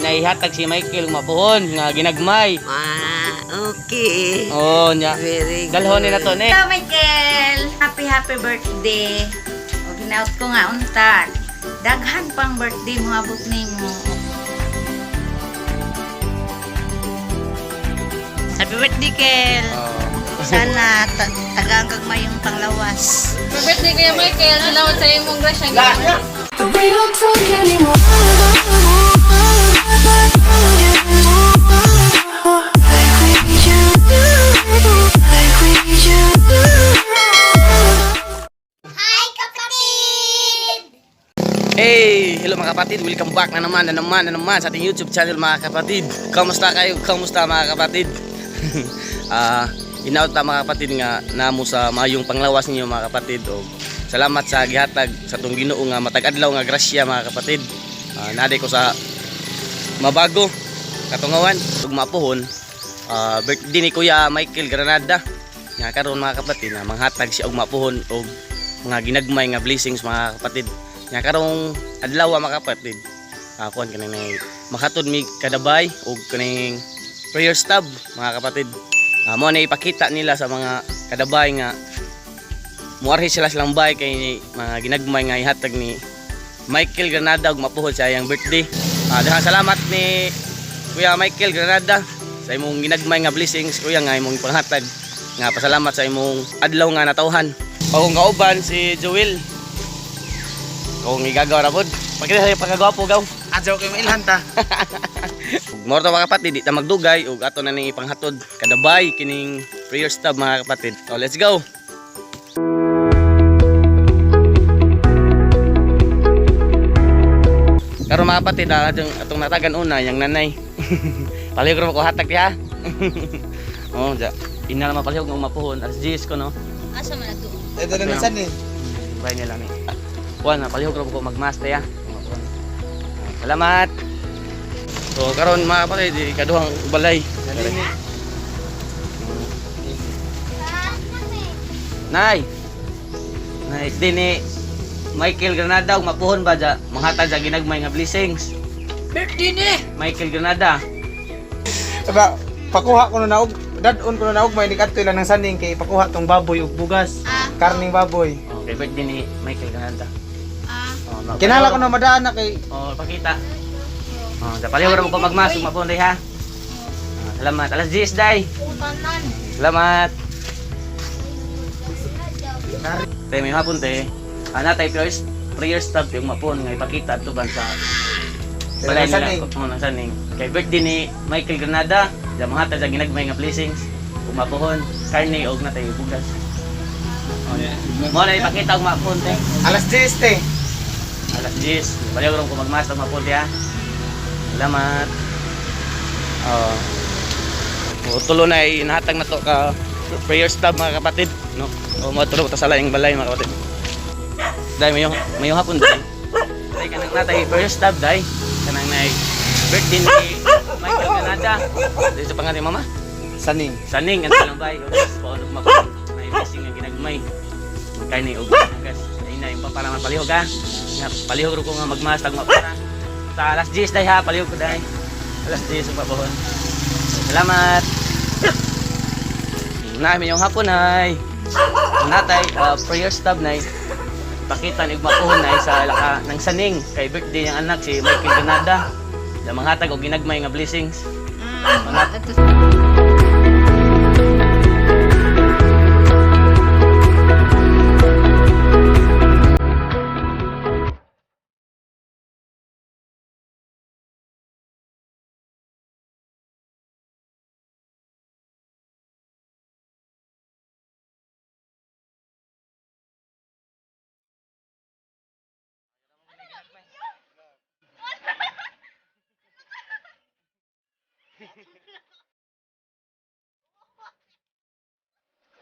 naihatag si Michael mapuhon nga ginagmay. Okay. Oh, nya. Very good. Dalhon ni na to ni. Hello, Michael! Happy birthday! O, ginaot ko nga unta. Daghan pang birthday mo, abot nimo. Happy birthday, Kel! Sana tagaan kag mayong panglawas. Happy birthday Kuya Michael. Salamat sa imong grasya. We don't talk anymore. Like we used to. Like we used to. Hi, kapatid! Hey, hello mga kapatid. Welcome back na naman sa ating YouTube channel mga kapatid. Kamusta kayo? Kamusta mga kapatid? Inaot ta mga kapatid nga namo sa mayong panglawas ninyo mga kapatid. O salamat sa gihatag sa tong Ginoo nga matag adlaw nga grasya mga kapatid. Naday ko sa mabago katungawan ug mapuhon. Birthday ni Kuya Michael Granada. Nga karon mga kapatid na manghatag siya og mapuhon og mga ginagmay nga blessings mga kapatid. Nga karong adlaw mga kapatid. Kuan kanang makatod mi kadabay og kaning prayer stab mga kapatid. Mo na ipakita nila sa mga kadabay nga muarhi sila silang bay kay mga ginagmay nga ihatag ni Michael Granada ug mapuhon sa iyang birthday. Daghang salamat ni Kuya Michael Granada sa imong ginagmay nga blessings kuya nga imong panghatag. Nga pasalamat sa imong adlaw nga natawhan. Akong kauban si Joel. Kung igagaw ra pod. Pakita sa pagkagwapo gaw. Adyo kayo mailhan ta. More to mga kapatid, di ta magdugay ug ato na ning ipanghatod kadabay kining prayer stab mga kapatid. So let's go. Karon mga kapatid, atong natagan una yang nanay. Palihog ra ko hatag ha. Oh, ja. Ina naman palihog ng mapuhon as jis ko no. Asa man ato? Ito na nasan eh. Bay nila ni. Kuan na palihog ra ko magmaster ya. Salamat. So karon mga kapatid, ikaduhang balay. Nay. Nay, dini Michael Granada ug mapuhon ba ja manghatag sa ginagmay nga blessings. Birthday ni! Michael Granada. Aba, pakuha ko na naog. Dadon ko na naog may nikadto lang ng saning kay pakuha tong baboy ug bugas. Karning baboy. Okay, birthday ni Michael Granada. Kinala ko na madaan na kay Oh, pakita. Oh, sa palihog ra ko magmasok mapuhon day ha. Salamat. Alas 10 day. Salamat. Tay may hapon te. Ana tay prayer stab yung mapon nga ipakita ato ban sa balay nila ko ng saning. Kay birthday ni Michael Granada, sa mga ta sa ginagmay nga blessings, umapuhon, karne og natay bugas. Mo na ipakita og mapon te. alas 10 te. Alas 10. Baliw ko magmas og mapon te ha. Salamat. Tulo na inahatag na to ka prayer stab mga kapatid, no? O matulog ta sa laing balay mga kapatid. Dai mayo hapon dai. Dai kanang natay prayer stab dai. Kanang nay birthday ni Michael Granada. Dai sa pangalan ni mama. Saning. Saning ang talang bay. Paano mapon. May blessing nga ginagmay. Kay ni og gas. Dai na impa para mapalihog ha. Nga palihog ko nga magmasag mapara. Sa alas 10 dai ha, palihog ko dai. Alas 10 sa pabohon. Salamat. Namin yung hapon ay natay prayer stab nay. Pakita ni mapuhon nay sa laka ng saning kay birthday niyang anak si Michael Granada. Da manghatag og ginagmay nga blessings.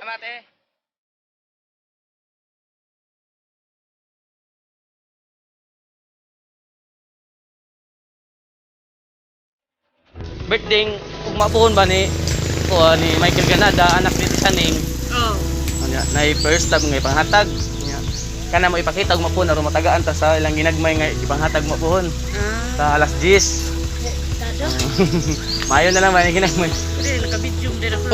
Salamat eh. Birthday ug mapuhon ba ni Michael Granada anak ni Saning. Oh. Na first time nga ipanghatag. Kana mo ipakita og mapuhon aron matagaan ta sa ilang ginagmay nga ipanghatag mapuhon. Sa alas 10. Mayo na lang ba ni kinang may. Dili naka-medium din ako.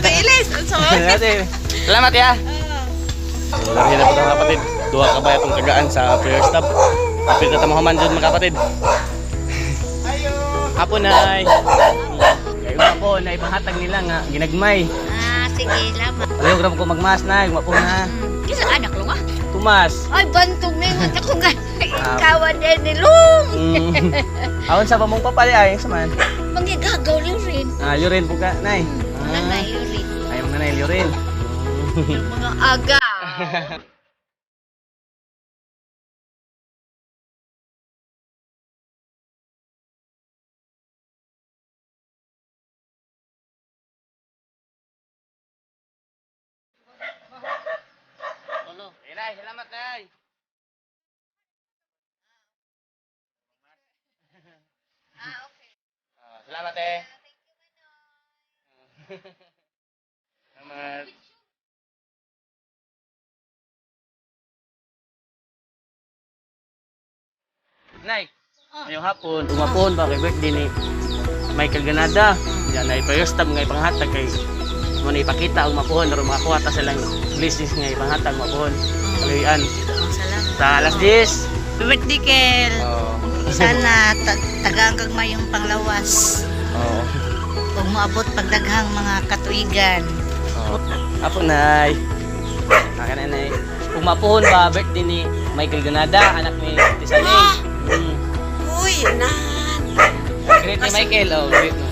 Kailis, unsa man? Salamat ya. Lagi na po mga kapatid. Duha ka ba itong tagaan sa prayer stop. Kapit na tamahaman dyan mga kapatid. Hapon nay. Kaya nga po, na ipahatag nila nga, ginagmay. Sige, lamat. Ayaw grab ko magmas na, gumapo na. Kisa anak lo nga? Tumas. Ay, bantog na yung ako nga. Kawan din ni Lung. Awan sa pamong papali ay, saman. Manggigagaw lang rin. Yurin po ka, nay. Nanay, rin. Ayaw na nay, yurin. Mga aga. Nay, salamat nay. Okay. Salamat eh. Salamat. Nay, ngayong hapon, umapon ba kay birthday ni Michael Ganada. Yan na first time nga ipanghatag kay mo na ipakita ang mapon or makakuha ta silang blessings nga ipanghatag mapon. Kaluyan. Salamat. Sa alas 10. Birthday, Kel. Oh. Sana tagaan kag mayong panglawas. Oh. Kung moabot pagdaghang mga katuigan. Oh. Apo nay. Aka na nay. Kung mapon ba birthday ni Michael Ganada, anak ni Tisaning. Uy, nan. Great ni Michael. Oh, great mo.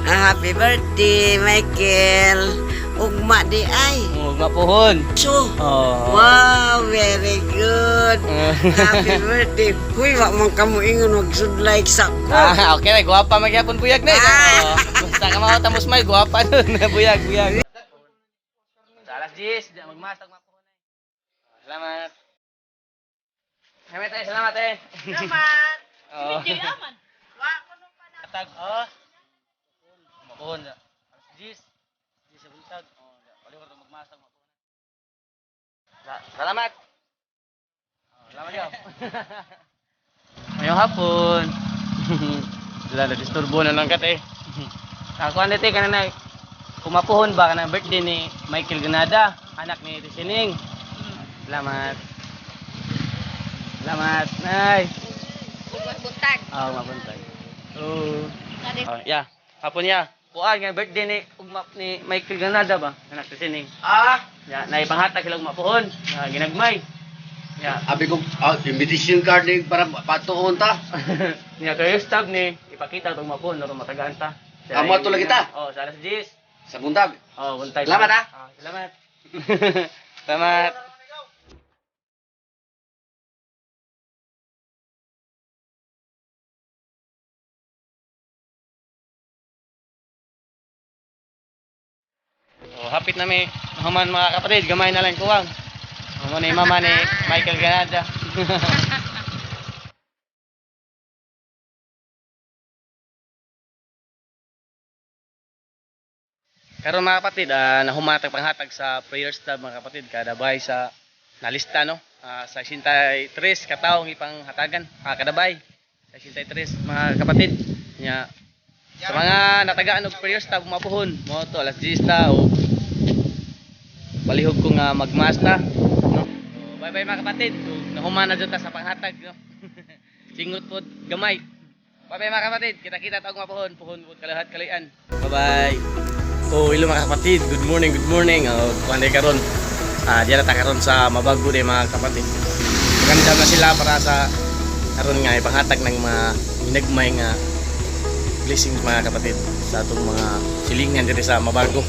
Happy birthday, Michael. Ugma di ay. Mapuhon. So, Oh. wow, very good. Happy birthday. Huy, wak man kamo ingon magsudlay sa ko. Okay na, guwapa magyapon buyag na. Ah. Basta ka mga tamos may, guwapa nun. Buyag. Sa alas 10, diyan magmasag mapuhon na. Salamat. Salamat eh. Salamat. Oo. Yaman. Wa ko nung panahon. Katag, oh. Mapuhon na. Alas 10. 10 sa buntag. Oh, paliwar na magmasag mapuhon na. Salamat. Salamat yaw. Ngayong hapon. Wala na disturbo na lang kat eh. Ako andete ka na kumapuhon ba ka na birthday ni Michael Ganada, anak ni Tisaning. Salamat. Salamat, nay. Buntag. Mabuntag. Yeah. Hapon ya. Kuan nga birthday ni Michael Ganada ba, anak ni Tisaning. Ya, naipanghatag sila kumapuhon. Ginagmay. Ya. Abi ko invitation card ni para patuon ta. Niya kayo stab ni ipakita tong mapon naro matagaan ta. Amo ato lagi ta? Oh, sa alas 10. Sa buntag. Oh, buntay. Salamat, ha? Salamat. Salamat. Oh, hapit na may human mga kapatid, gamay na lang kuwang. Amo ni mama ni Michael Ganada. Karon mga kapatid, nahumatag panghatag sa prayer stub mga kapatid kada bay sa nalista no. Sa 63 kataong ipanghatagan kada bay. Sa 63 mga kapatid. Nya sa mga natagaan og prayer stub mapuhon mo to alas 10 ta o balihog ko nga magmas ta no. Bye bye mga kapatid. Nahuman na jud ta sa panghatag no. Singot pod gamay. Bye bye mga kapatid. Kita-kita ta og mapuhon, puhon pod kalahat kalayan. Bye bye. Oh, hello mga kapatid. Good morning, good morning. Kuanday karon. Diyan na ta karon sa Mabago de mga kapatid. Maganda na sila para sa karon nga ipanghatag ng mga hinagmay nga blessings mga kapatid sa atong mga silingan dito sa Mabago.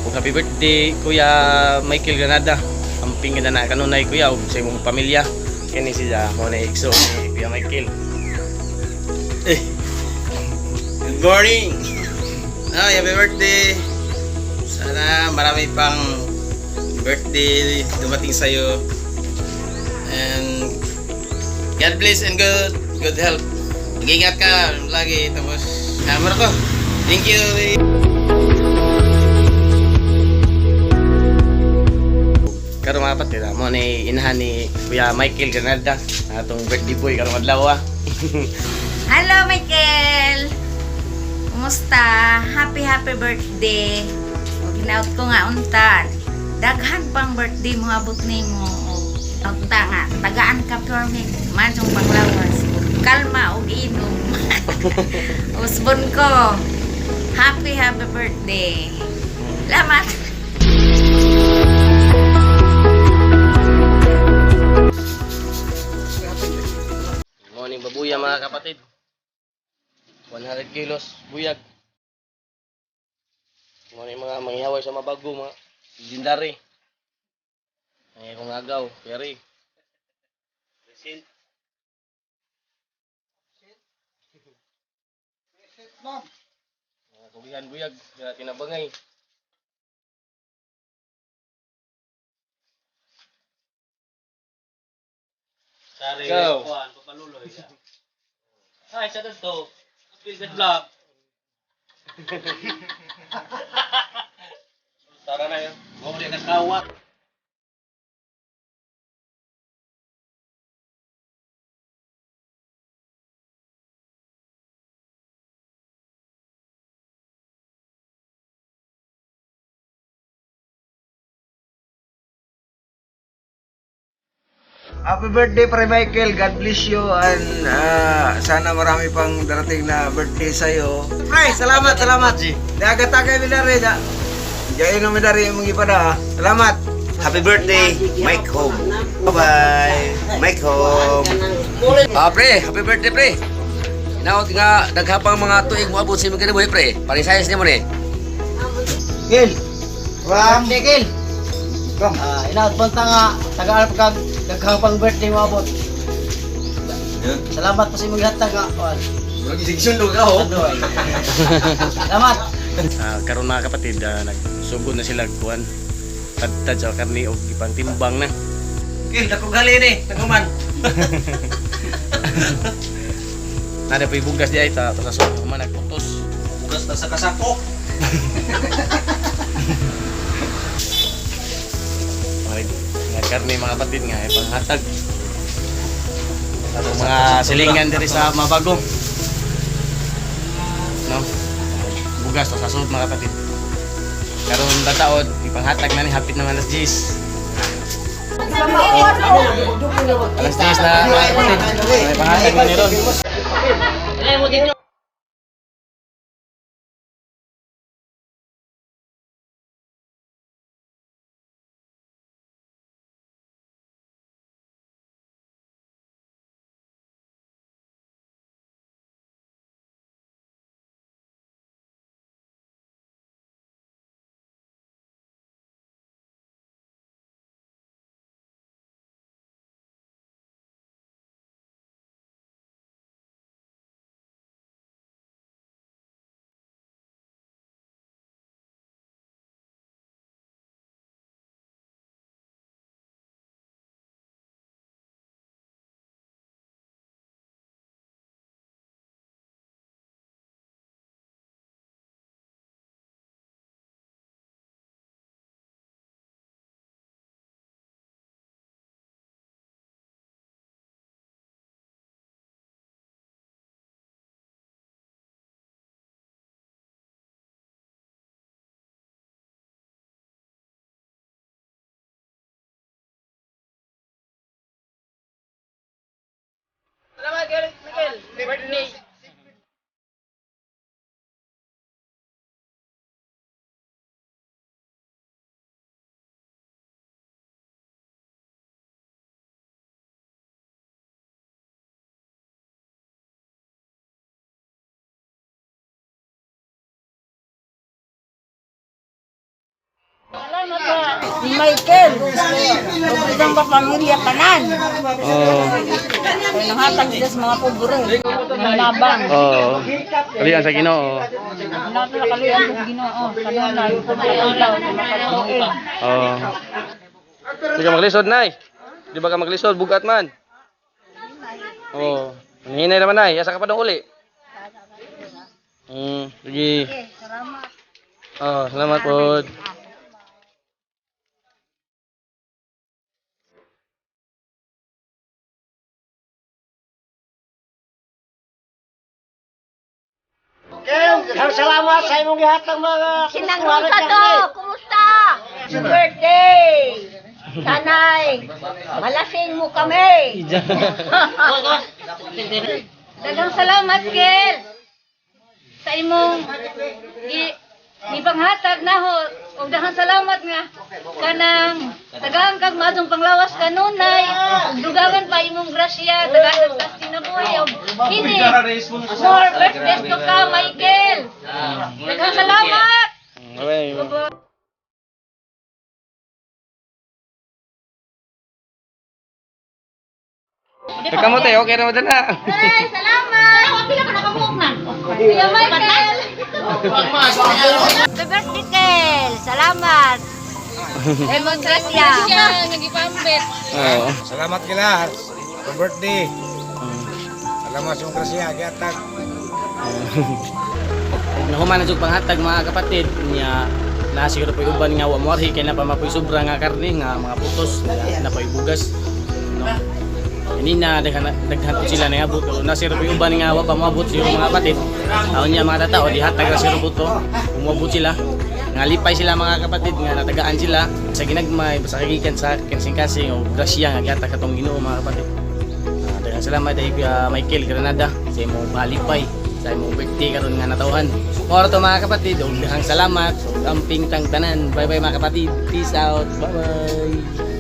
Kung happy birthday Kuya Michael Ganada. Amping ganda na kanunay kuya ug sa imong pamilya. Kani siya mo na igso ni Kuya Michael. Good morning. Happy birthday. Sana marami pang birthday dumating sa iyo. And God bless and good health. Mag-ingat ka lagi tapos hammer ko. Thank you. Karon mga kapatid, mo ni inahan ni Kuya Michael Ganada atong birthday boy karong adlaw. Hello, Michael. Kumusta? Happy birthday. O ginaot ko nga unta. Daghan pang birthday mo abot nimo. O unta nga tagaan ka permit manjong panglawas. Kalma og inom. Usbon ko. Happy birthday. Salamat. Morning babuya mga kapatid. 100 kilos buyag. Morning mga manghihaway sa mabago mga legendary. Ay kung agaw, Perry. Present. Mga kubihan buyag, kaya tinabangay. Sari, kuhan, papaluloy. Ay, sa to. Business vlog. Tara na yun. Huwag ulit nagkawat. Happy birthday, Pre Michael. God bless you and sana marami pang darating na birthday sa'yo. Pre, salamat. Dagat-agay midari da. Diyan mo midari mong ipada. Salamat. Happy birthday, Mike Home. Bye-bye. Mike Home. Pre, happy birthday, pre. Naot nga, daghapang mga tuig mo abot sa imong kinabuhi, pre. Parisayas niya mo ni. Gil. Birthday, Gil. Inaot punta nga, tagaan pa kag nagkapang birthday mo abot. Salamat po sa imong gihatag nga. Mag-isigsundog ako. Salamat. Karon mga kapatid, nagsugod na sila kuan. Tad sa karni og ipang timbang na. Gil, dakong gali ni. Taguman. Nada pa ibugas di ay ta sa so man nagputos. Bugas na sa kasako. Mga karni mga kapatid nga ipanghatag. Atong mga silingan diri sa Mabago. No? Bugas to sa sud mga kapatid. Karon tataod ipanghatag na ni hapit naman alas 10. Alas 10 na mga kapatid. Ipanghatag na ni ron. Michael, isang pamilya kanan. Nanghatag sila sa mga pobre. Nabang. Kalian sa Ginoo. Nato na kaluyan sa Ginoo. Kanunay, pagkakalaw, makatuin. Sige maglisod nay. Di ba ka maglisod bugat man? Hinay naman nay, asa ka pa dong uli? Sige. Salamat. Salamat po. Kel! salamat sa imong gihatag mga Sinangol ka to! Kumusta? Birthday! Sanay! Malasing mo kami! Daghang salamat, Kel. Sa imong ipanghatag na ho. Og daghang salamat nga kanang tagaan kag madong panglawas kanunay. Ug dugangan pa imong grasya, tagaan sa tinabuhi og kini. More birthdays to ka, Michael. Daghang salamat. Kamu teh okay na mo na. Ay, salamat. Pila ka nakabuok na. Kuya Michael. Happy birthday, Kel! Salamat! Lemon grasya! Siya nagipambet. Oo. Salamat kila. Happy birthday. Salamat sa grasya gihatag. Nahuman na jud panghatag mga kapatid niya na siguro po uban nga wa moarhi kay na pa mapoy sobra nga karne nga mga putos na pa bugas no. Kanina daghan po sila nangabot na siguro po uban nga wa pa moabot siguro mga kapatid. Taon niya mga tao dihatag ra siguro po to. Umabot sila nga lipay sila mga kapatid nga natagaan sila sa ginagmay basta kagikan sa kasing-kasing o grasya nga gihatag katong Ginoo mga kapatid. Daghang salamat kay Michael Granada sa imong palipay sa imong birthday karon nga natawhan. Moro to mga kapatid, ug daghang salamat ug amping tang tanan. Bye bye mga kapatid. Peace out. Bye bye.